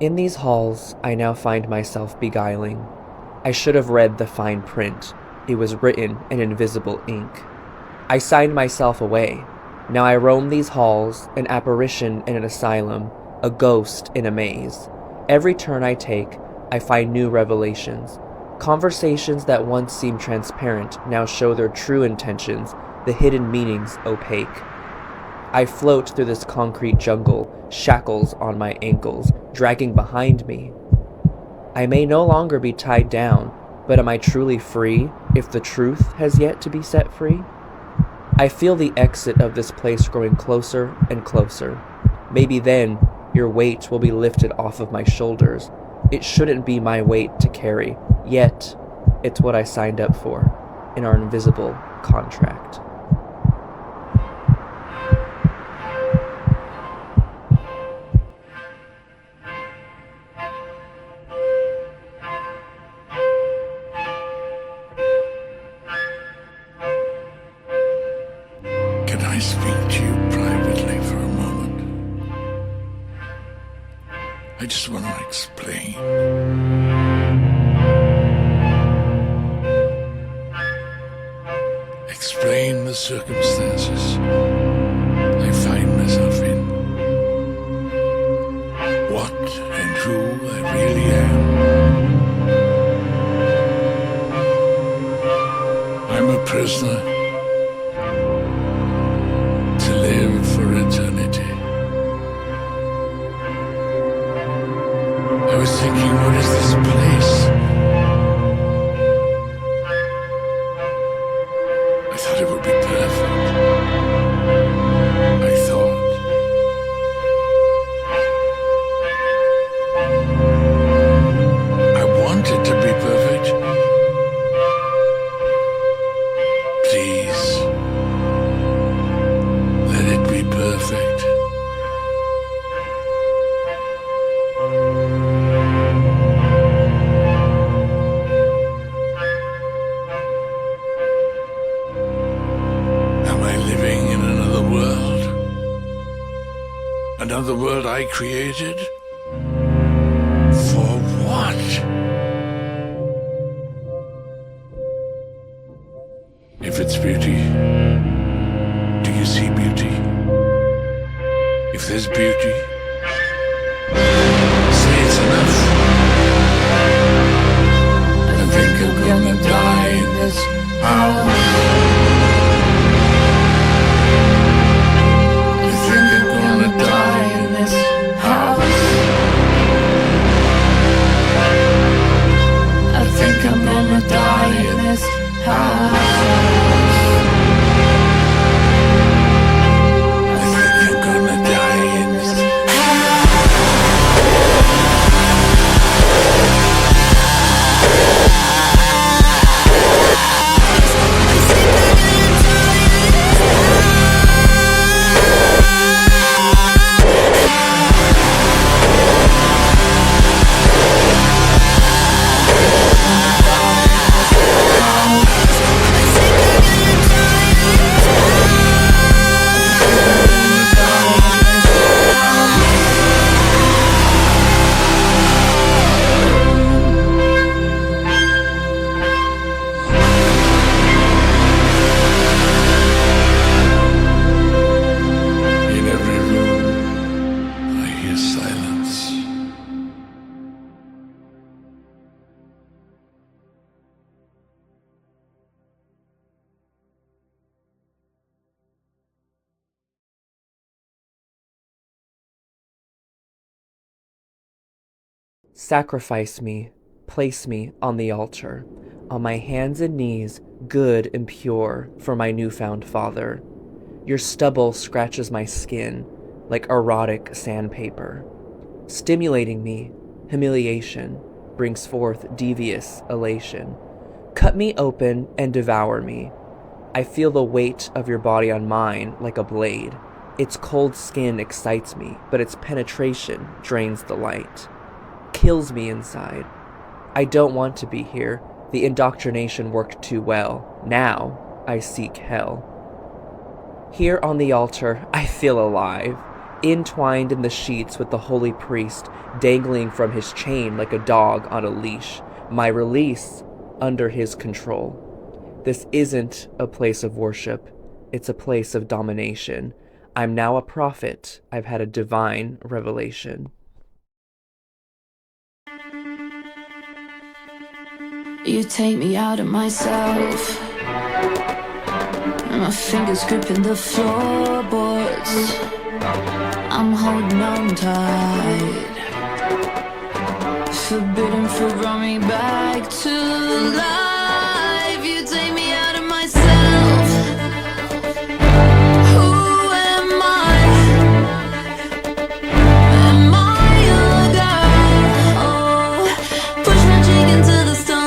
In these halls, I now find myself beguiling. I should have read the fine print. It was written in invisible ink. I signed myself away. Now I roam these halls, an apparition in an asylum, a ghost in a maze. Every turn I take, I find new revelations. Conversations that once seemed transparent now show their true intentions, the hidden meanings opaque. I float through this concrete jungle, shackles on my ankles, dragging behind me. I may no longer be tied down, but am I truly free if the truth has yet to be set free? I feel the exit of this place growing closer and closer. Maybe then your weight will be lifted off of my shoulders. It shouldn't be my weight to carry, yet it's what I signed up for in our invisible contract. Can I speak to you privately for a moment? I just want to explain. Explain the circumstances I find myself in. What and who I really am. I'm a prisoner to live for eternity. I was thinking, what is this place? I thought it would be perfect. I thought. I wanted to be perfect. Please, let it be perfect. Am I living in another world? Another world I created? For what? If it's beauty, do you see beauty? If there's beauty, say it's enough. I think I'm gonna die in this house. I think I'm gonna die in this house. I think I'm gonna die in this house. I think I'm gonna die in this in every room, I hear silence. Sacrifice me, place me on the altar, on my hands and knees, good and pure, for my newfound father. Your stubble scratches my skin like erotic sandpaper. Stimulating me, humiliation, brings forth devious elation. Cut me open and devour me. I feel the weight of your body on mine like a blade. Its cold skin excites me, but its penetration drains the light. Kills me inside. I don't want to be here. The indoctrination worked too well. Now I seek hell. Here on the altar, I feel alive. entwined in the sheets with the holy priest, dangling from his chain like a dog on a leash, my release under his control. This isn't a place of worship, it's a place of domination. I'm now a prophet, I've had a divine revelation. You take me out of myself, and my fingers gripping the floorboards. I'm holding on tight, forbidden fruit brought me back to life. You take me out of myself. Who am I? Am I a girl? Oh, push my cheek into the stone.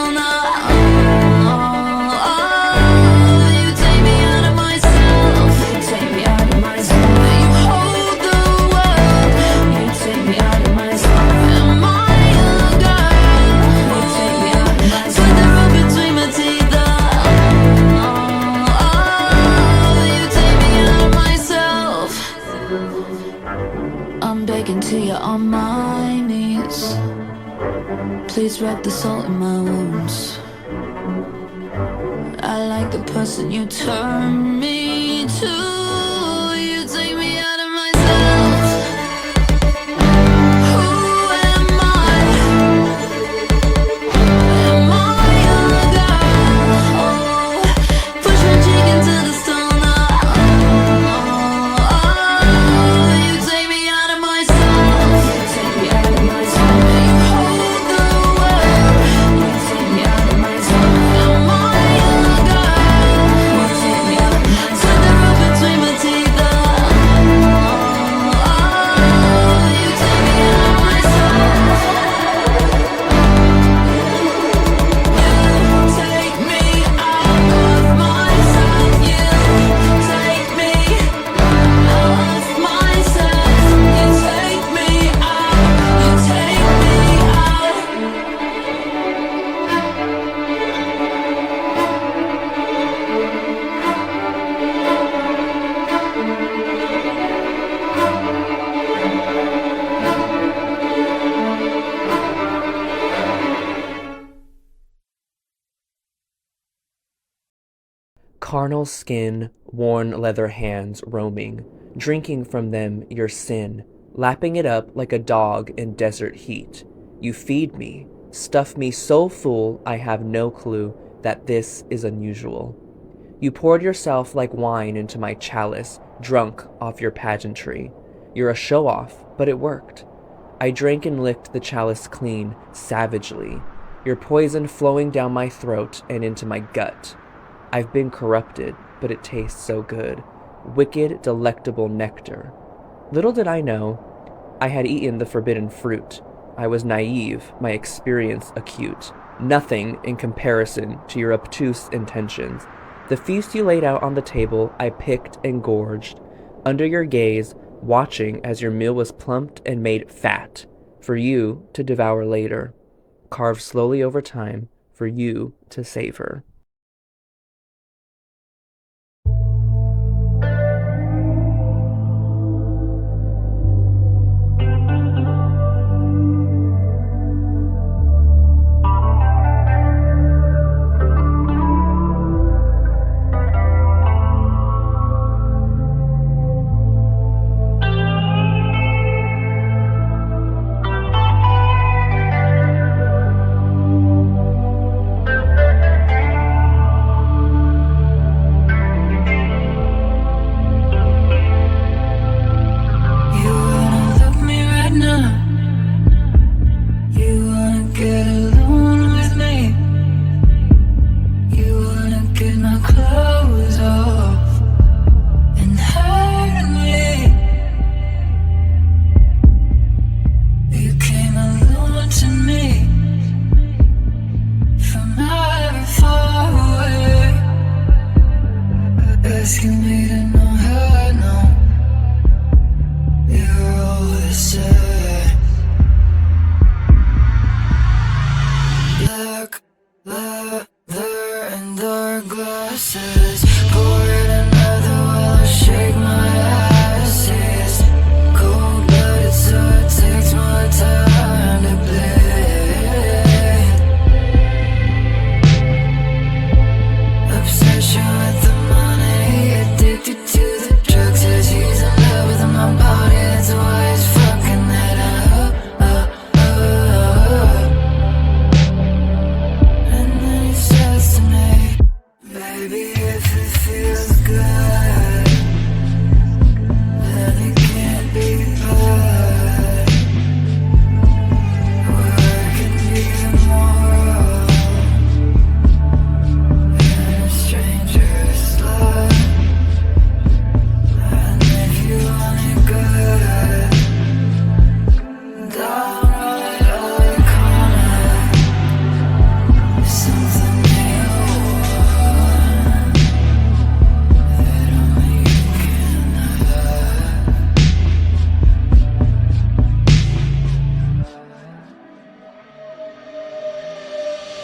You take me out of myself. You take me out of myself. You hold the world. You take me out of myself. Am I a girl? You take me out of myself. Put the rope between my teeth. You take me out of myself. I'm begging to you on my knees. Please rub the salt in my wounds. I like the person you turn me to. You take me out of myself. Who am I? Am I a girl? Oh, push my cheek into the stone. You take me out of myself. You take me out of myself. You hold the world. You take me out of myself. Am I a girl? You take me out of myself. Put the rope between my teeth. You take me out of myself. You take me out of myself. You take me out of myself. You take me out. You take me out. Carnal skin, worn leather hands roaming, drinking from them your sin, lapping it up like a dog in desert heat. You feed me, stuff me so full I have no clue that this is unusual. You poured yourself like wine into my chalice, drunk off your pageantry. You're a show-off, but it worked. I drank and licked the chalice clean, savagely, your poison flowing down my throat and into my gut. I've been corrupted, but it tastes so good. Wicked, delectable nectar. Little did I know, I had eaten the forbidden fruit. I was naive, my experience acute. Nothing in comparison to your obtuse intentions. The feast you laid out on the table, I picked and gorged. Under your gaze, watching as your meal was plumped and made fat, for you to devour later. Carved slowly over time, for you to savor.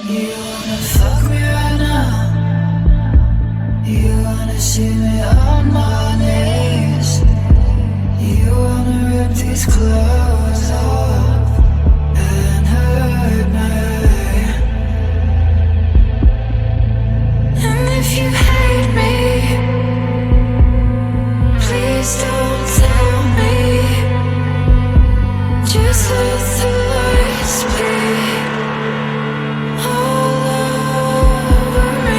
You wanna fuck me right now? You wanna see me on my knees? You wanna rip these clothes off and hurt me? And if you hate me, please don't tell me. Just let the lights be all over me.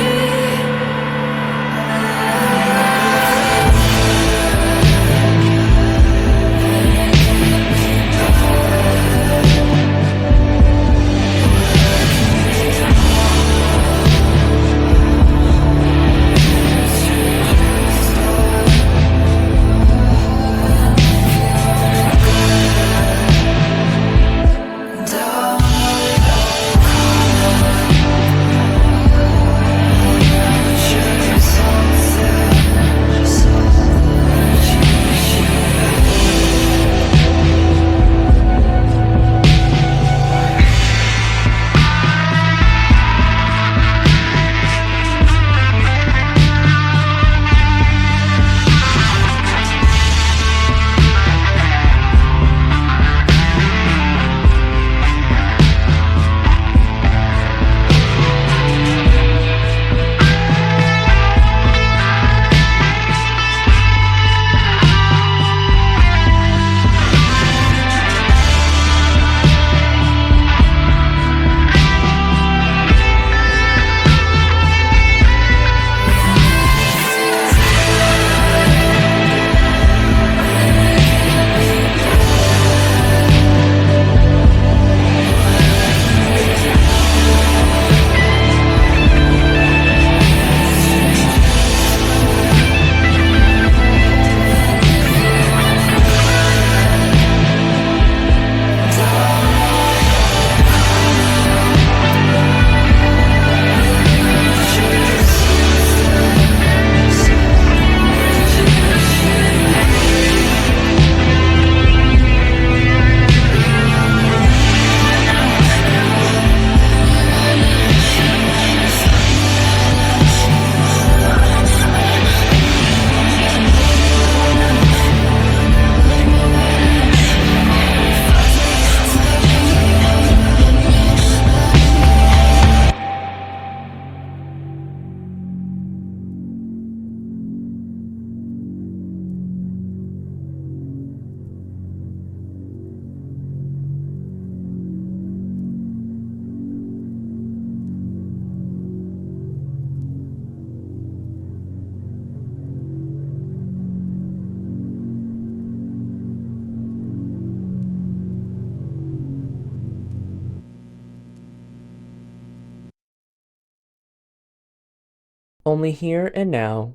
Only here and now,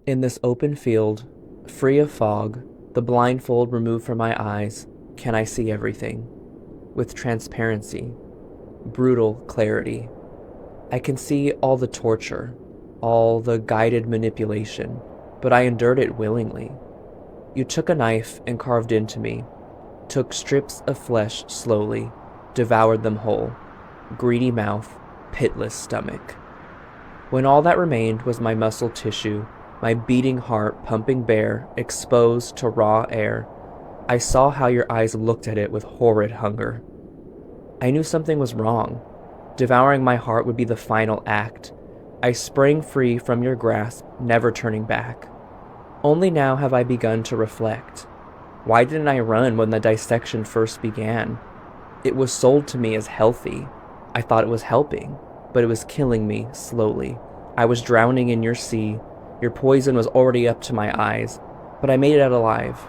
in this open field, free of fog, the blindfold removed from my eyes, can I see everything. With transparency, brutal clarity. I can see all the torture, all the guided manipulation, but I endured it willingly. You took a knife and carved into me, took strips of flesh slowly, devoured them whole, greedy mouth, pitless stomach. When all that remained was my muscle tissue, my beating heart pumping bare, exposed to raw air, I saw how your eyes looked at it with horrid hunger. I knew something was wrong. Devouring my heart would be the final act. I sprang free from your grasp, never turning back. Only now have I begun to reflect. Why didn't I run when the dissection first began? It was sold to me as healthy. I thought it was helping, but it was killing me slowly. I was drowning in your sea. Your poison was already up to my eyes, but I made it out alive.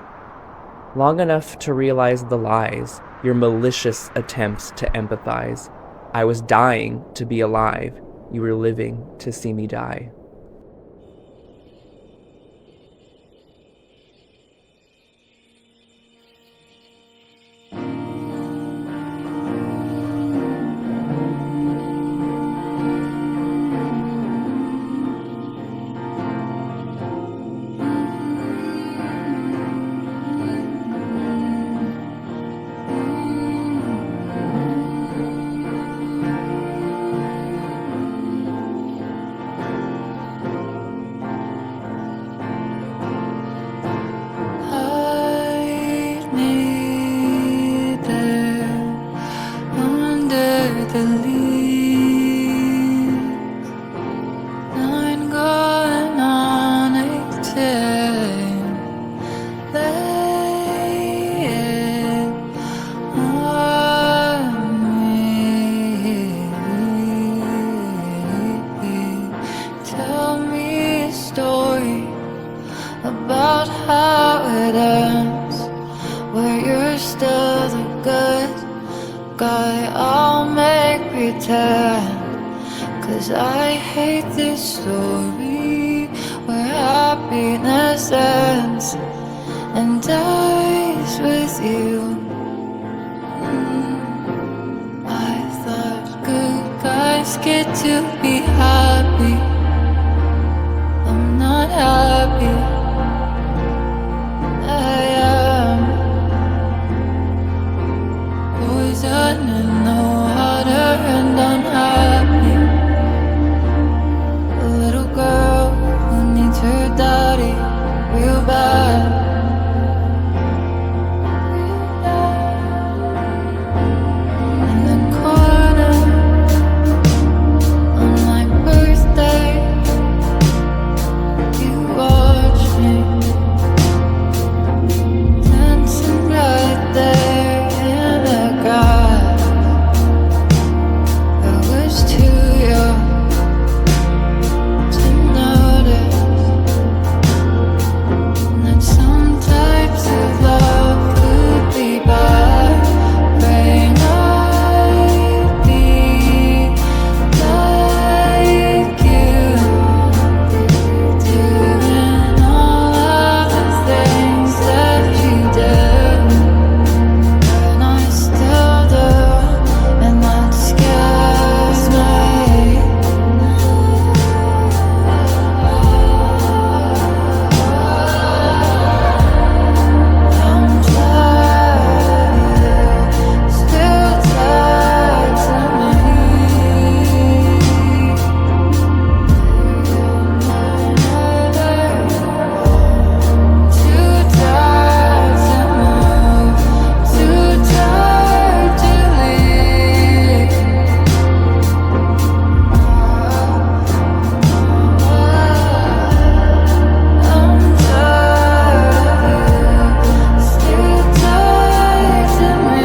Long enough to realize the lies, your malicious attempts to empathize. I was dying to be alive. You were living to see me die. pretend, 'cause I hate this story where happiness ends and dies with you. I thought good guys get to be happy. I'm not happy. I am poison in the water and unhappy. A little girl who needs her daddy real bad. In the corner on my birthday, you watch me dancing right there in the grass. I was too young to notice that some types of love could be bad. Praying I'd be like you, doing all of the things that you do, and I still do, and that scares me. I'm tired, still tied to me. Too tired to move, too tired to leave. I'm tired, still tied to me.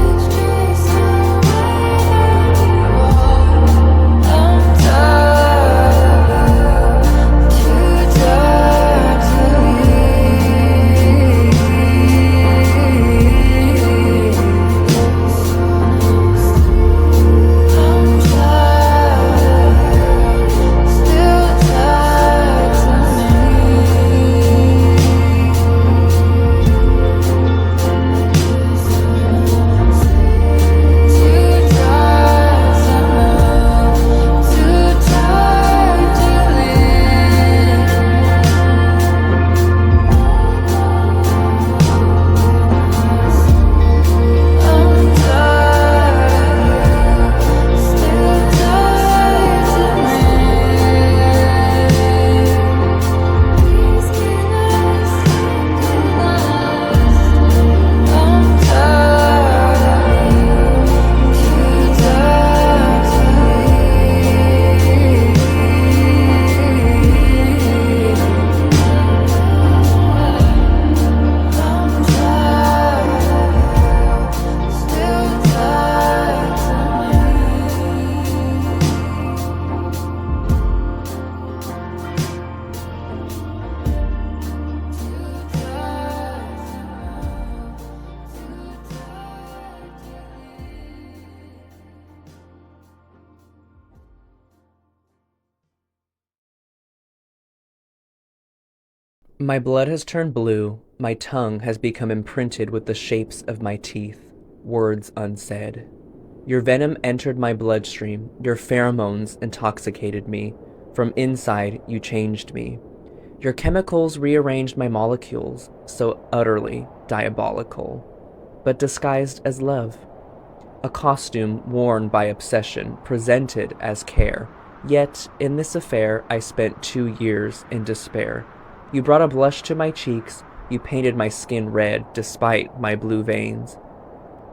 It's just the way that you are. I'm tired, too tired to leave. I'm tired, still tied to me. Too tired to move, too tired to leave. I'm tired, still tied to me. Please can I sleep tonight? I'm tired, too tired to leave. I'm tired, still tied to me. My blood has turned blue, my tongue has become imprinted with the shapes of my teeth, words unsaid. Your venom entered my bloodstream, your pheromones intoxicated me. From inside, you changed me. Your chemicals rearranged my molecules, so utterly diabolical, but disguised as love. A costume worn by obsession, presented as care. Yet, in this affair, I spent 2 years in despair. You brought a blush to my cheeks, you painted my skin red despite my blue veins.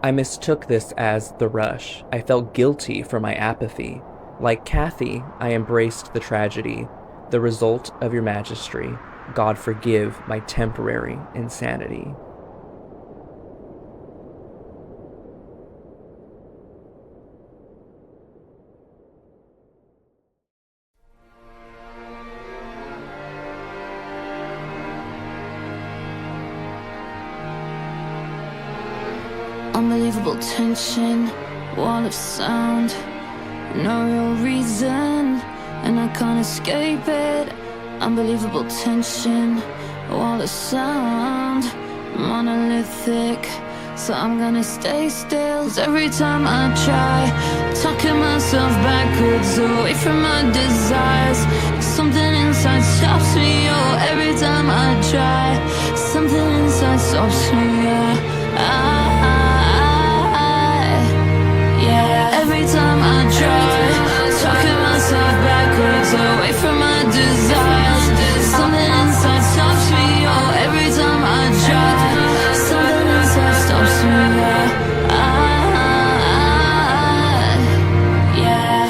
I mistook this as the rush. I felt guilty for my apathy. Like Kathy, I embraced the tragedy, the result of your magistry. God forgive my temporary insanity. I'm Unbelievable tension, wall of sound, no real reason, and I can't escape it. Unbelievable tension, wall of sound, monolithic, so I'm gonna stay still. 'Cause every time I try, talking myself backwards away from my desires, something inside stops me. Oh, every time I try, something inside stops me. Yeah, every time I try, talking myself backwards away from my desires, something inside stops me. Oh, every time I try, something inside stops me. Yeah,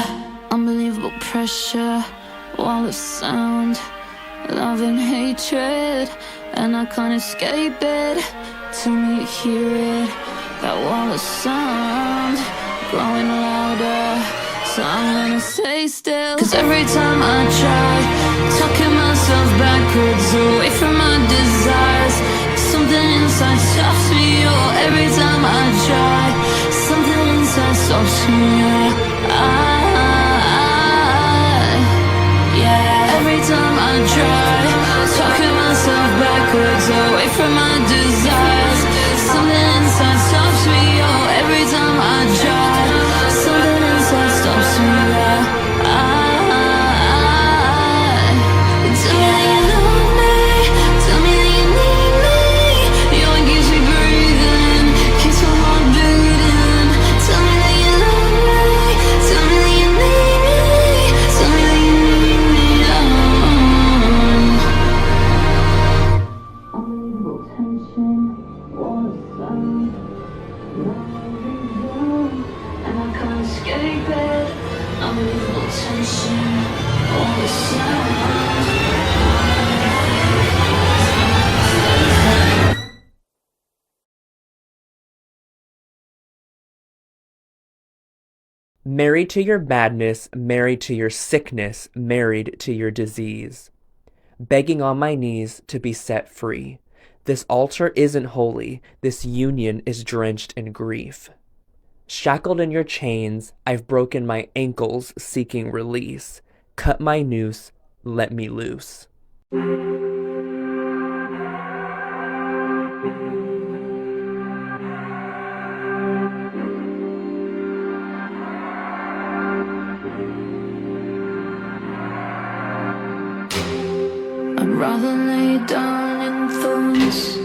unbelievable pressure, wall of sound, love and hatred, and I can't escape it. Till me hear it, that wall of sound growing louder, so I'm gonna stay still. 'Cause every time I try, talking myself backwards away from my desires, something inside stops me. Oh, every time I try, something inside stops me. Yeah, every time I try, talking myself backwards away from my desires, something inside stops me. Oh, every time I try, something inside stops me. Tell me that you love me, tell me that you need me. You're what keeps me breathing, keeps my heart beating. Tell me that you love me, tell me that you need me, tell me that you need me. Unbelievable tension, wall of sound, no reason, and I can't escape it. Unbelievable tension, wall of sound. Married to your madness, married to your sickness, married to your disease. Begging on my knees to be set free. This altar isn't holy, this union is drenched in grief. Shackled in your chains, I've broken my ankles seeking release. Cut my noose, let me loose. I'd rather lay down in thorns,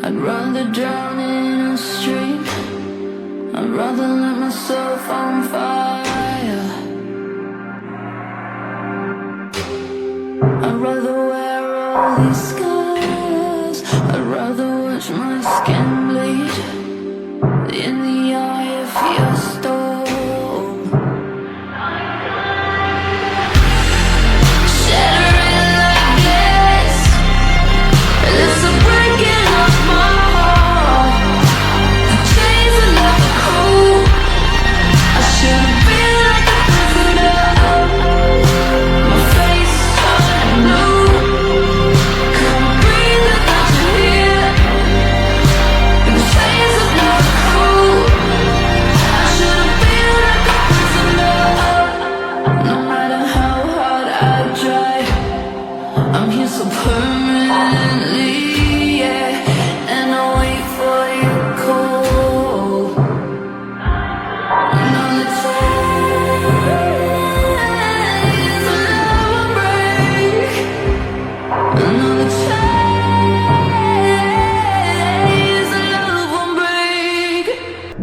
I'd rather drown in a stream, I'd rather let myself on fire. I'd rather wear all these scars, I'd rather watch my skin bleed in the eye of your storm.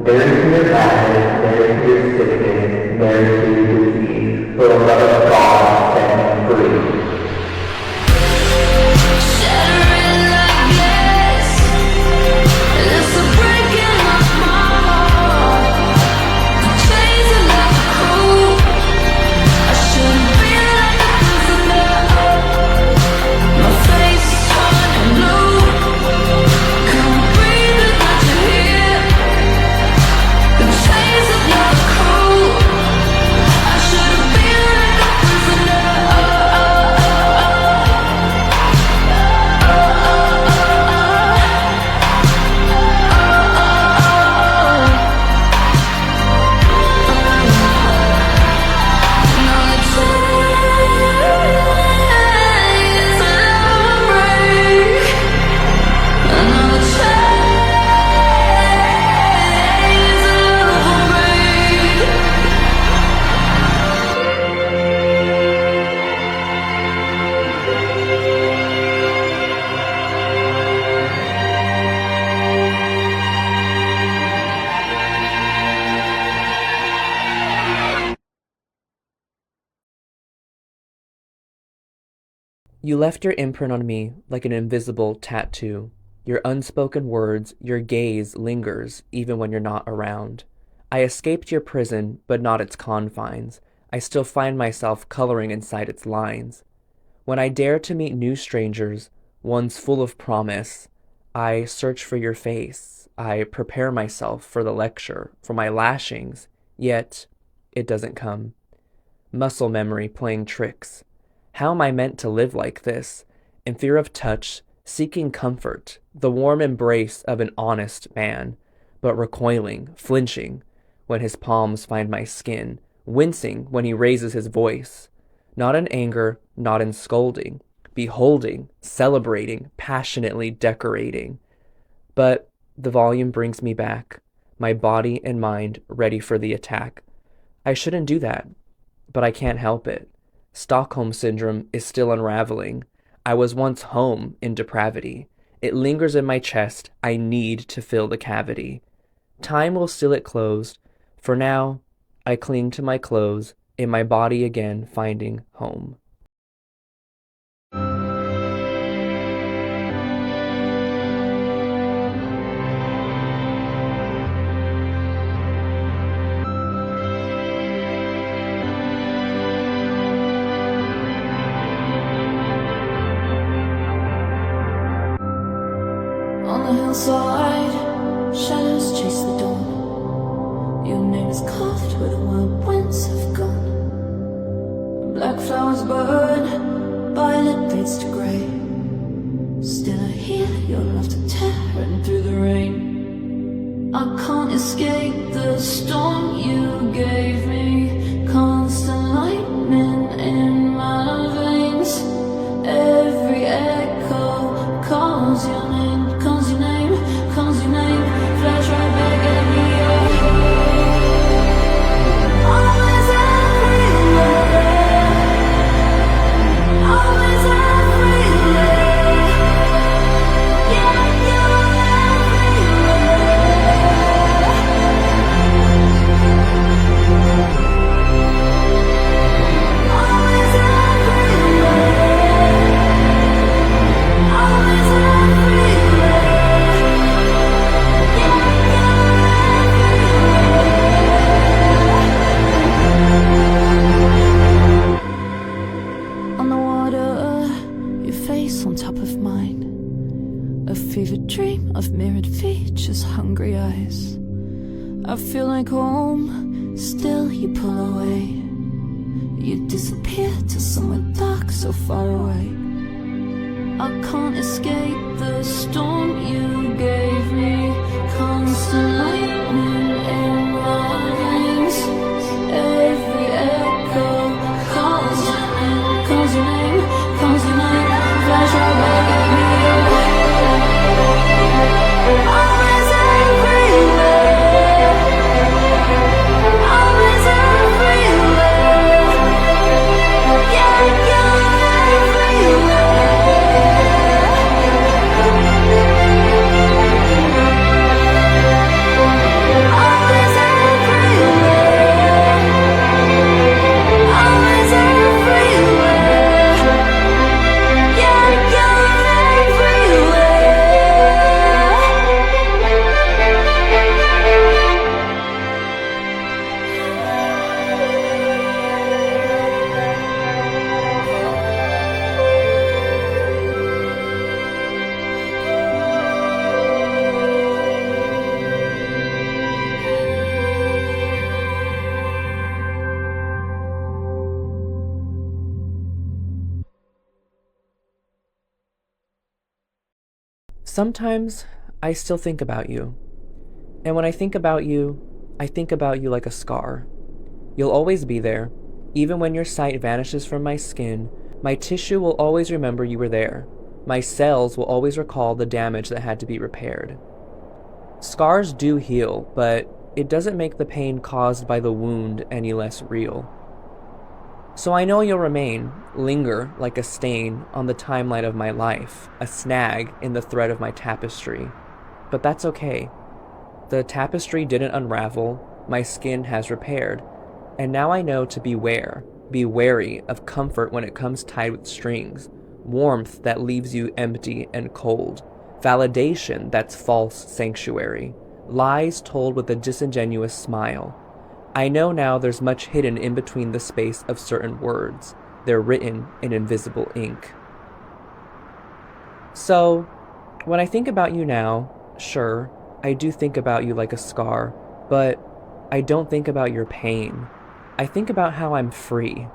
Married to your madness, married to your sickness, married to your disease, for the love of God, set me free. Shattering like glass, it's a breaking of my heart. The chains are like a crew. I shouldn't be like a prisoner. My face is turning blue. Can't breathe without you here. The chains are like a crew. I shouldn't be like a prisoner. You left your imprint on me like an invisible tattoo. Your unspoken words, your gaze lingers even when you're not around. I escaped your prison, but not its confines. I still find myself coloring inside its lines. When I dare to meet new strangers, ones full of promise, I search for your face. I prepare myself for the lecture, for my lashings, yet it doesn't come. Muscle memory playing tricks. How am I meant to live like this? In fear of touch, seeking comfort, the warm embrace of an honest man, but recoiling, flinching, when his palms find my skin, wincing when he raises his voice. Not in anger, not in scolding, beholding, celebrating, passionately decorating. But the volume brings me back, my body and mind ready for the attack. I shouldn't do that, but I can't help it. Stockholm Syndrome is still unraveling. I was once home in depravity. It lingers in my chest. I need to fill the cavity. Time will seal it closed. For now, I cling to my clothes, in my body again finding home. On the hillside, shadows chase the dawn. Your name is carved where the wild winds have gone. Black flowers burn, violet fades to grey. Still I hear your laughter tearing through the rain. I can't escape the storm you gave me. Constant lightning in my veins. Every echo calls your name. Calls your name, calls your name. Flash right back at me. Always everywhere. Always everywhere. Yeah, you're everywhere. Always everywhere. Always everywhere. On the water, your face on top of mine. A fevered dream of mirrored features, hungry eyes. I feel like home, still you pull away. You disappear to somewhere dark, so far away. I can't escape the storm you gave me. Constant lightning in my veins. Every echo calls your name, calls your name, calls your name. Flash right back at me. Always everywhere. Always everywhere. Yeah, you're always everywhere. Always everywhere. Yeah, you're Sometimes I still think about you. And when I think about you like a scar. You'll always be there. Even when your sight vanishes from my skin, my tissue will always remember you were there. My cells will always recall the damage that had to be repaired. Scars do heal, but it doesn't make the pain caused by the wound any less real. So I know you'll remain, linger like a stain on the timeline of my life, a snag in the thread of my tapestry. But that's okay. The tapestry didn't unravel, my skin has repaired, and now I know to beware, be wary of comfort when it comes tied with strings, warmth that leaves you empty and cold, validation that's false sanctuary, lies told with a disingenuous smile. I know now there's much hidden in between the space of certain words. They're written in invisible ink. So, when I think about you now, sure, I do think about you like a scar, but I don't think about your pain. I think about how I'm free.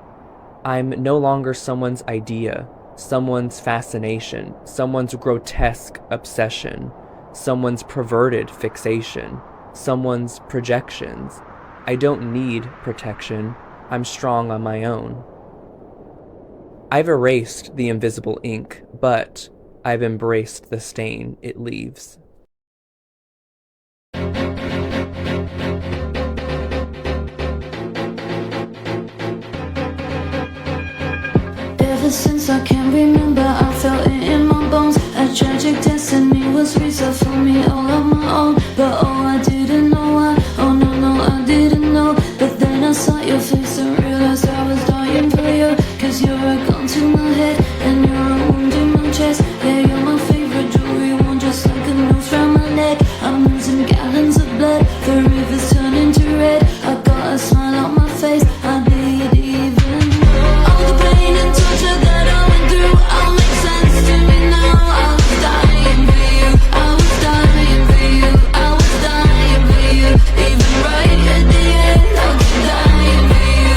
I'm no longer someone's idea, someone's fascination, someone's grotesque obsession, someone's perverted fixation, someone's projections. I don't need protection. I'm strong on my own. I've erased the invisible ink, but I've embraced the stain it leaves. Ever since I can remember, I felt it in my bones. A tragic destiny was reserved for me all on my own. But oh, I didn't know why. Oh no, no, I didn't know. But then I saw your face and realized I was dying for you. Cause you're a gun to my head and you're a wound in my chest. Yeah, you're my favorite jewelry one, just like a noose round my neck. I'm losing gallons of blood, the river's turning to red. I got a smile on my face, I bleed even. All the pain and torture that I went through all makes sense to me now. I was dying for you, I was dying for you, I was dying for you. Even right at the end, I'll keep dying for you.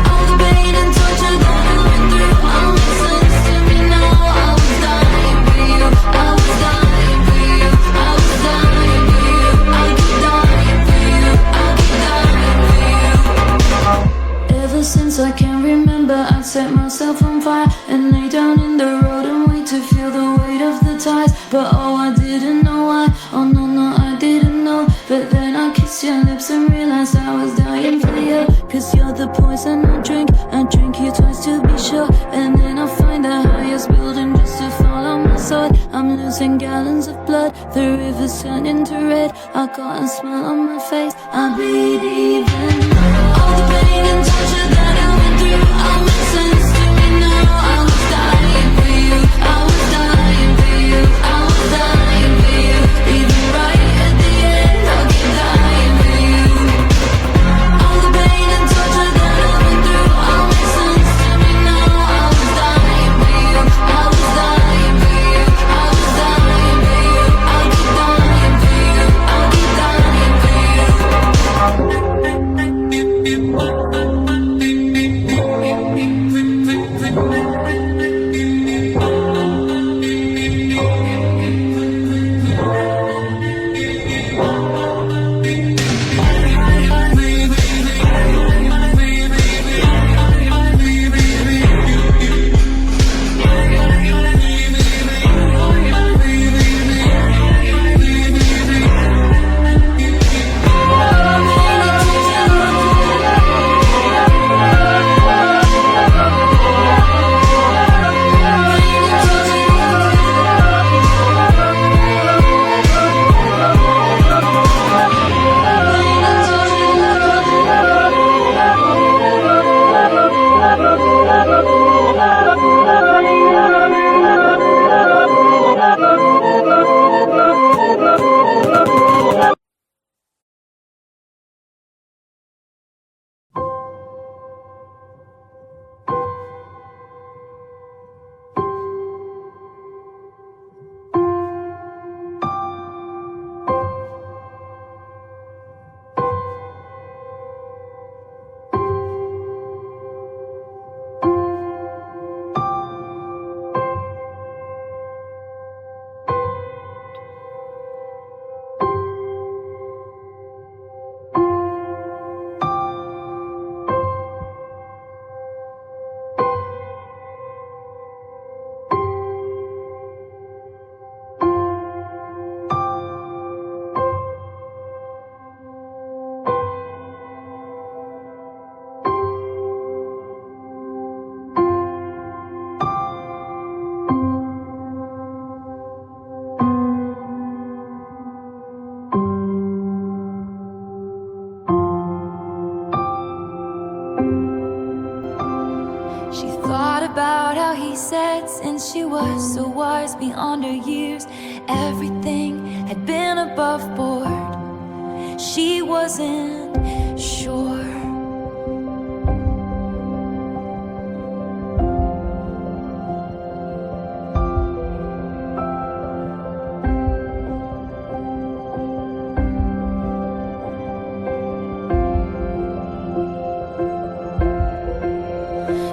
All the pain and torture that I went through all makes sense to me now. I was dying for you, I was dying for you, I was dying for you. I'll keep dying for you, I'll keep dying for you. Ever since I can remember, I set myself on fire and lay down in the road and wait to feel the weight of the tides. But oh, I didn't know why. Oh no, no, I didn't know. But then I kissed your lips and realized I was dying for you. Cause you're the poison I drink you twice to be sure. And then I find the highest building just to fall on my sword. I'm losing gallons of blood, the river's turning to red. I got a smile on my face, I bleed even. All the pain and torture that I went through all makes sense to me now. I was dying for you, I was dying for you, I was dying for you. Even right at the end, I'll keep dying for you. All the pain and torture that I went through all makes sense to me now. I was dying for you, I was dying for you, I was dying for you. I'll keep dying for you, I'll keep dying for you. about how he said since she was so wise beyond her years, everything had been above board. She wasn't sure.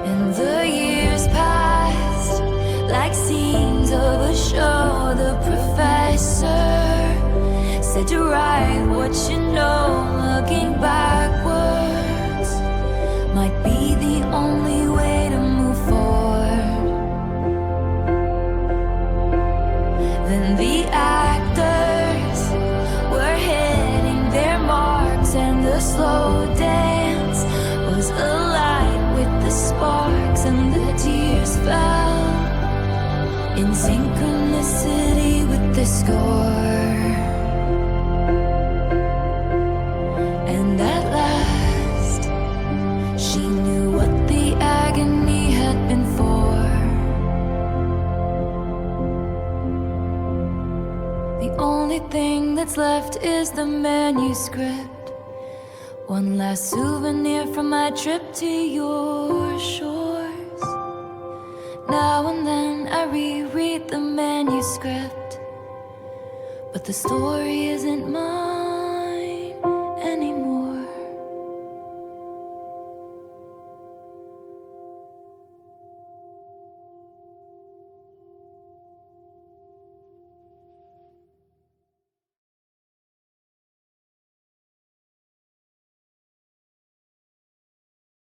And the years passed like scenes of a show. The professor said to write what you know. Looking backwards might be the only way to move forward. Then the actors were hitting their marks, and the slow dance was alight with the sparks, and the tears fell in synchronicity with the score. And at last, she knew what the agony had been for. The only thing that's left is the manuscript. One last souvenir from my trip to your shores. Now and then I reread the manuscript, but the story isn't mine.